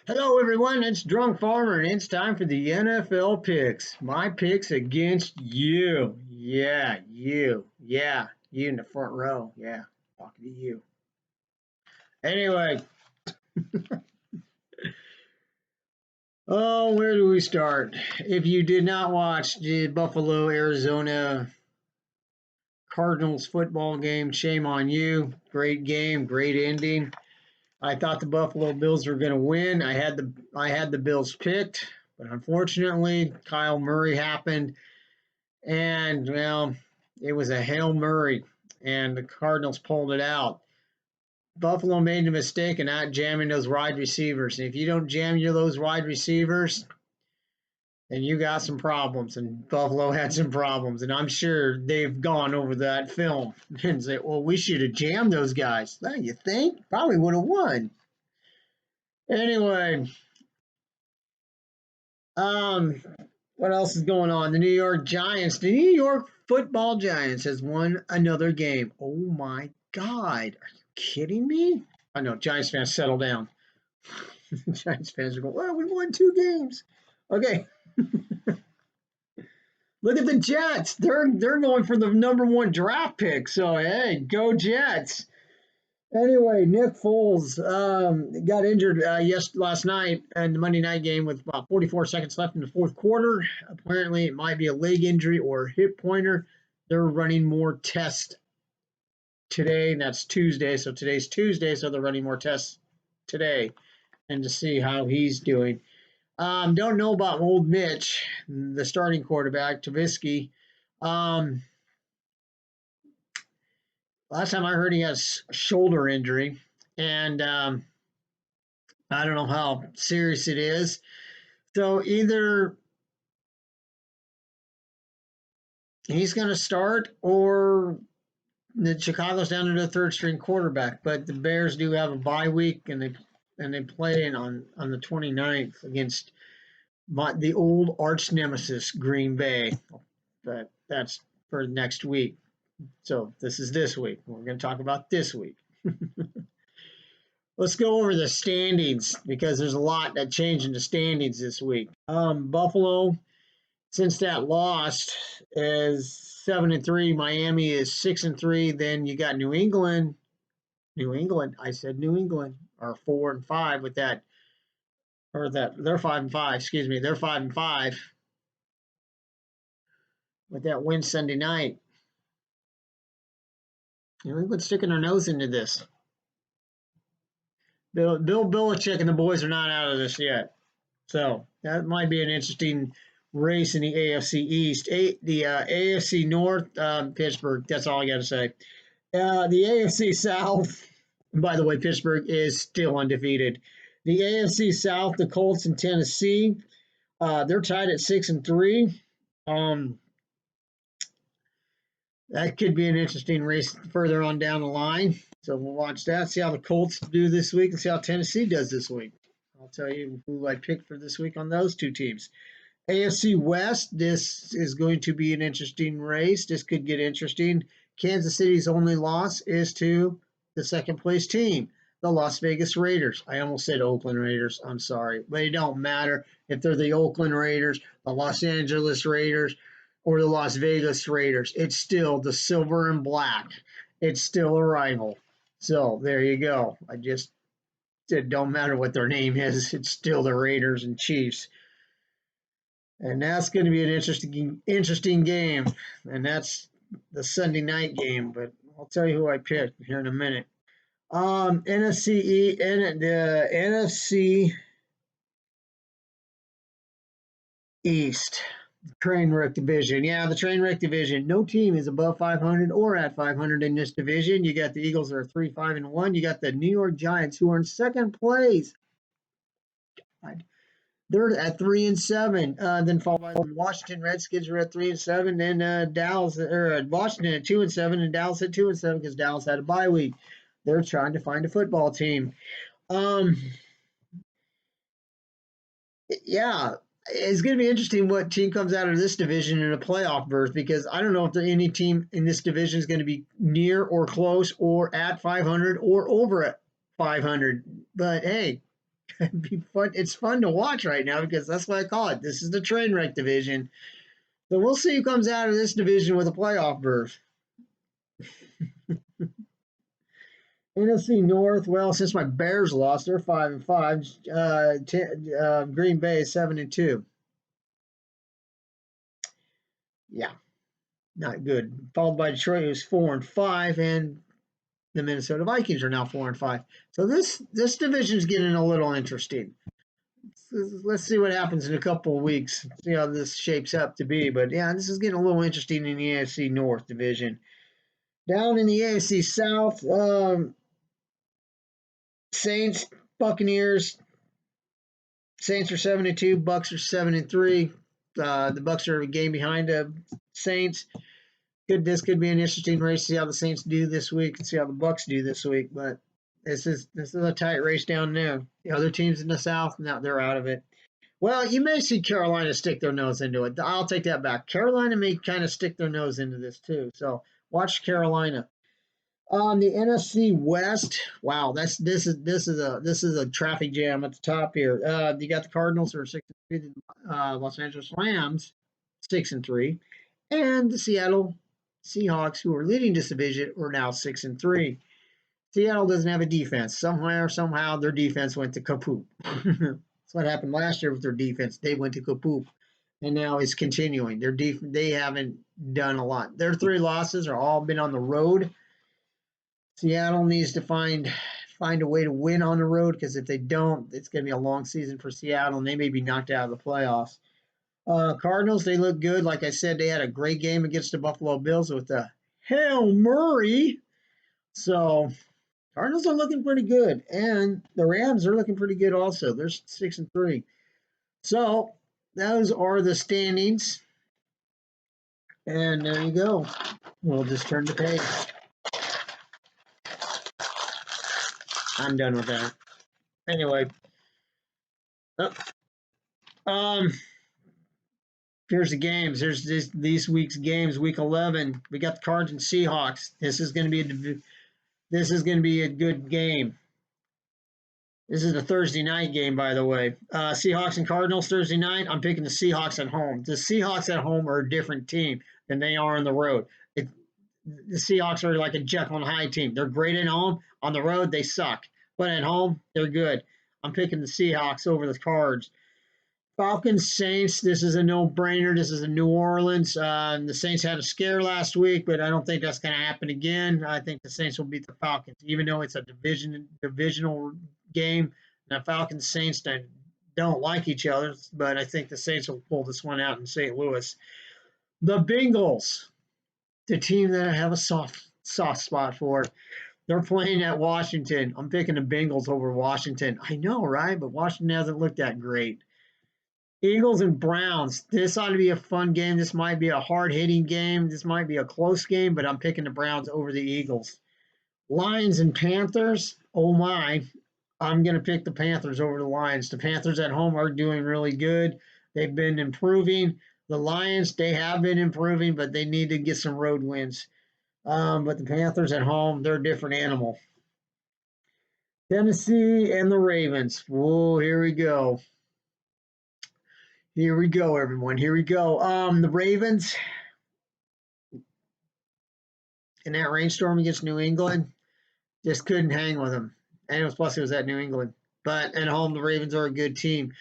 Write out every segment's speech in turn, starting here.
Hello, everyone. It's Drunk Farmer, and it's time for the NFL picks. My picks against you. Yeah, you. Yeah, you in the front row. Yeah, talking to you. Anyway, oh, where do we start? If you did not watch the Buffalo, Arizona Cardinals football game, shame on you. Great game, great ending. I thought the Buffalo Bills were going to win. I had the Bills picked, but unfortunately, Kyle Murray happened. And, well, it was a Hail Murray, and the Cardinals pulled it out. Buffalo made the mistake of not jamming those wide receivers. And if you don't jam those wide receivers, then you got some problems. And Buffalo had some problems. And I'm sure they've gone over that film and say, well, we should have jammed those guys. Well, you think? Probably would have won. Anyway, um, what else is going on? The New York Football Giants has won another game. Oh my God, are you kidding me? I know Giants fans, settle down. Giants fans are going, well, we won two games. Okay, look at the Jets. They're going for the number one draft pick. So hey, go Jets. Anyway, Nick Foles got injured last night in the Monday night game with about 44 seconds left in the fourth quarter. Apparently, it might be a leg injury or hip pointer. They're running more tests today, and that's Tuesday. So today's Tuesday, so they're running more tests today and to see how he's doing. Don't know about old Mitch, the starting quarterback, Trubisky. Um, Last time I heard, he has a shoulder injury, and I don't know how serious it is. So either he's going to start or the Chicago's down to the third string quarterback. But the Bears do have a bye week, and they play on the 29th against the old arch nemesis Green Bay. But that's for next week. So this is this week. We're going to talk about this week. Let's go over the standings because there's a lot that changed in the standings this week. Buffalo, since that lost, is 7-3. Miami is 6-3. Then you got New England. New England. I said New England are 4-5 with that, or that they're 5-5. Excuse me, they're 5-5 with that win Sunday night. New England sticking their nose into this. Bill Belichick and the boys are not out of this yet. So that might be an interesting race in the AFC East. The AFC North, Pittsburgh. That's all I got to say. The AFC South, by the way, Pittsburgh is still undefeated. The AFC South, the Colts and Tennessee, they're tied at 6-3. That could be an interesting race further on down the line. So we'll watch that, see how the Colts do this week, and see how Tennessee does this week. I'll tell you who I picked for this week on those two teams. AFC West, this is going to be an interesting race. This could get interesting. Kansas City's only loss is to the second place team, the Las Vegas Raiders. I almost said Oakland Raiders. I'm sorry. But it don't matter if they're the Oakland Raiders, the Los Angeles Raiders, or the Las Vegas Raiders. It's still the silver and black. It's still a rival. So there you go. I just said don't matter what their name is. It's still the Raiders and Chiefs. And that's going to be an interesting game. And that's the Sunday night game. But I'll tell you who I picked here in a minute. The NFC East. Train wreck division. Yeah, the train wreck division. No team is above 500 or at 500 in this division. You got the Eagles that are 3-5-1. You got the New York Giants who are in second place. They're at 3-7. Then followed by the Washington Redskins are at 3-7. Then Dallas or Washington at 2-7, and Dallas at 2-7 because Dallas had a bye week. They're trying to find a football team. Yeah, it's going to be interesting what team comes out of this division in a playoff berth because I don't know if there any team in this division is going to be near or close or at 500 or over at 500. But hey, It'd be fun. It's fun to watch right now because that's what I call it. This is the train wreck division. So we'll see who comes out of this division with a playoff berth. NFC North. Well, since my Bears lost, they're 5-5. Green Bay is 7-2. Yeah, not good. Followed by Detroit, who's 4-5, and the Minnesota Vikings are now 4-5. So this division is getting a little interesting. Let's see what happens in a couple of weeks. See how this shapes up to be. But yeah, this is getting a little interesting in the AFC North division. Down in the AFC South, Saints, Buccaneers. Saints are 7-2. Bucks are 7-3. The Bucks are a game behind the Saints. This could be an interesting race. See how the Saints do this week and see how the Bucks do this week. But this is a tight race down there. The other teams in the South, now they're out of it. Well, you may see Carolina stick their nose into it. I'll take that back. Carolina may kind of stick their nose into this too. So watch Carolina. On the NFC West, wow, this is a traffic jam at the top here. You got the Cardinals who are 6-3, Los Angeles Rams 6-3, and the Seattle Seahawks, who are leading this division, are now 6-3. Seattle doesn't have a defense. Somehow their defense went to kaput. That's what happened last year with their defense. They went to kaput, and now it's continuing. They haven't done a lot. Their 3 losses are all been on the road. Seattle needs to find a way to win on the road because if they don't, it's going to be a long season for Seattle, and they may be knocked out of the playoffs. Cardinals, they look good. Like I said, they had a great game against the Buffalo Bills with the Hail Murray. So Cardinals are looking pretty good, and the Rams are looking pretty good also. They're 6-3. So those are the standings, and there you go. We'll just turn the page. I'm done with that. Anyway, here's the games. Here's these week's games. Week 11, we got the Cards and Seahawks. This is going to be a good game. This is a Thursday night game, by the way. Seahawks and Cardinals Thursday night. I'm picking the Seahawks at home. The Seahawks at home are a different team than they are on the road. The Seahawks are like a Jekyll and Hyde team. They're great at home. On the road, they suck. But at home, they're good. I'm picking the Seahawks over the Cards. Falcons Saints. This is a no-brainer. This is in New Orleans. The Saints had a scare last week, but I don't think that's going to happen again. I think the Saints will beat the Falcons, even though it's a divisional game. The Falcons Saints don't like each other, but I think the Saints will pull this one out in St. Louis. The Bengals, the team that I have a soft spot for. They're playing at Washington. I'm picking the Bengals over Washington. I know, right? But Washington hasn't looked that great. Eagles and Browns. This ought to be a fun game. This might be a hard-hitting game. This might be a close game, but I'm picking the Browns over the Eagles. Lions and Panthers. Oh, my. I'm going to pick the Panthers over the Lions. The Panthers at home are doing really good. They've been improving. The Lions, they have been improving, but they need to get some road wins. But the Panthers at home, they're a different animal. Tennessee and the Ravens. Whoa, here we go. Here we go, everyone. Here we go. The Ravens in that rainstorm against New England just couldn't hang with them. And it was at New England. But at home, the Ravens are a good team.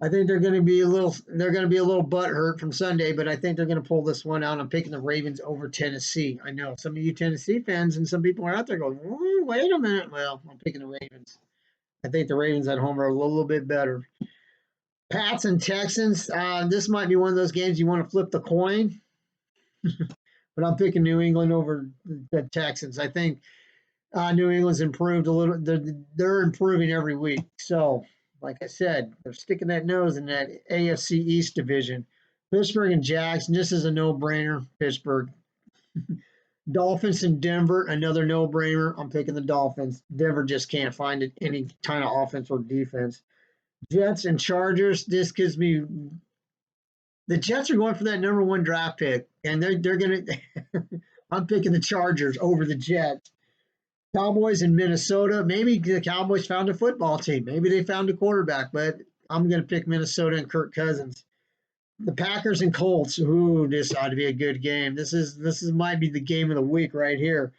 I think they're going to be a little butthurt from Sunday, but I think they're going to pull this one out. I'm picking the Ravens over Tennessee. I know some of you Tennessee fans and some people are out there going, wait a minute. Well, I'm picking the Ravens. I think the Ravens at home are a little bit better. Pats and Texans. This might be one of those games you want to flip the coin, but I'm picking New England over the Texans. I think New England's improved a little. They're improving every week. So, like I said, they're sticking that nose in that AFC East division. Pittsburgh and Jags. This is a no-brainer. Pittsburgh. Dolphins and Denver. Another no-brainer. I'm picking the Dolphins. Denver just can't find any kind of offense or defense. Jets and Chargers. This gives me. The Jets are going for that number 1 draft pick, and they're going to. I'm picking the Chargers over the Jets. Cowboys in Minnesota. Maybe the Cowboys found a football team. Maybe they found a quarterback, but I'm going to pick Minnesota and Kirk Cousins. The Packers and Colts. Ooh, this ought to be a good game. This is might be the game of the week right here.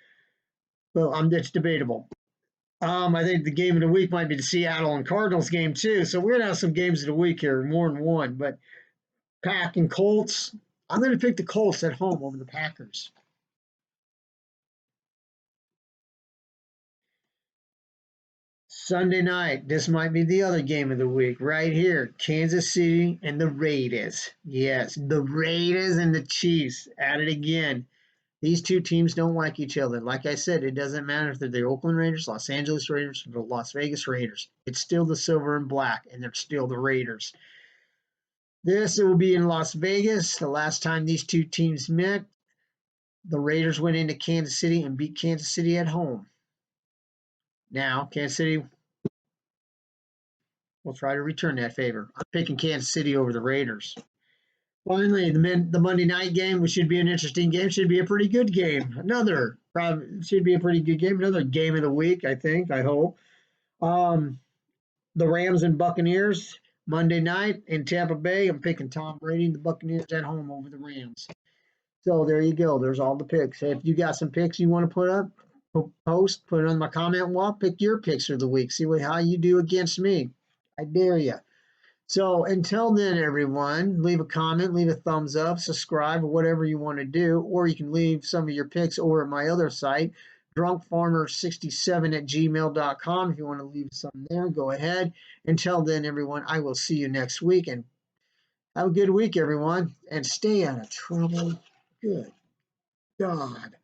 Well, it's debatable. I think the game of the week might be the Seattle and Cardinals game too. So we're gonna have some games of the week here, more than one. But Pack and Colts. I'm gonna pick the Colts at home over the Packers. Sunday night, this might be the other game of the week right here. Kansas City and the Raiders. Yes, the Raiders and the Chiefs at it again. These two teams don't like each other. Like I said, it doesn't matter if they're the Oakland Raiders, Los Angeles Raiders, or the Las Vegas Raiders. It's still the silver and black, and they're still the Raiders. This will be in Las Vegas. The last time these two teams met, the Raiders went into Kansas City and beat Kansas City at home. Now, Kansas City will try to return that favor. I'm picking Kansas City over the Raiders. Finally, the Monday night game, which should be an interesting game, should be a pretty good game. Another probably should be a pretty good game. Another game of the week, I think. I hope. Um, the Rams and Buccaneers Monday night in Tampa Bay. I'm picking Tom Brady and the Buccaneers at home over the Rams. So there you go. There's all the picks. If you got some picks you want to put up, post, put it on my comment wall. Pick your picks for the week. See how you do against me. I dare you. So until then, everyone, leave a comment, leave a thumbs up, subscribe, or whatever you want to do. Or you can leave some of your picks over at my other site, drunkfarmer67 at gmail.com. If you want to leave some there, go ahead. Until then, everyone, I will see you next week. And have a good week, everyone. And stay out of trouble. Good God.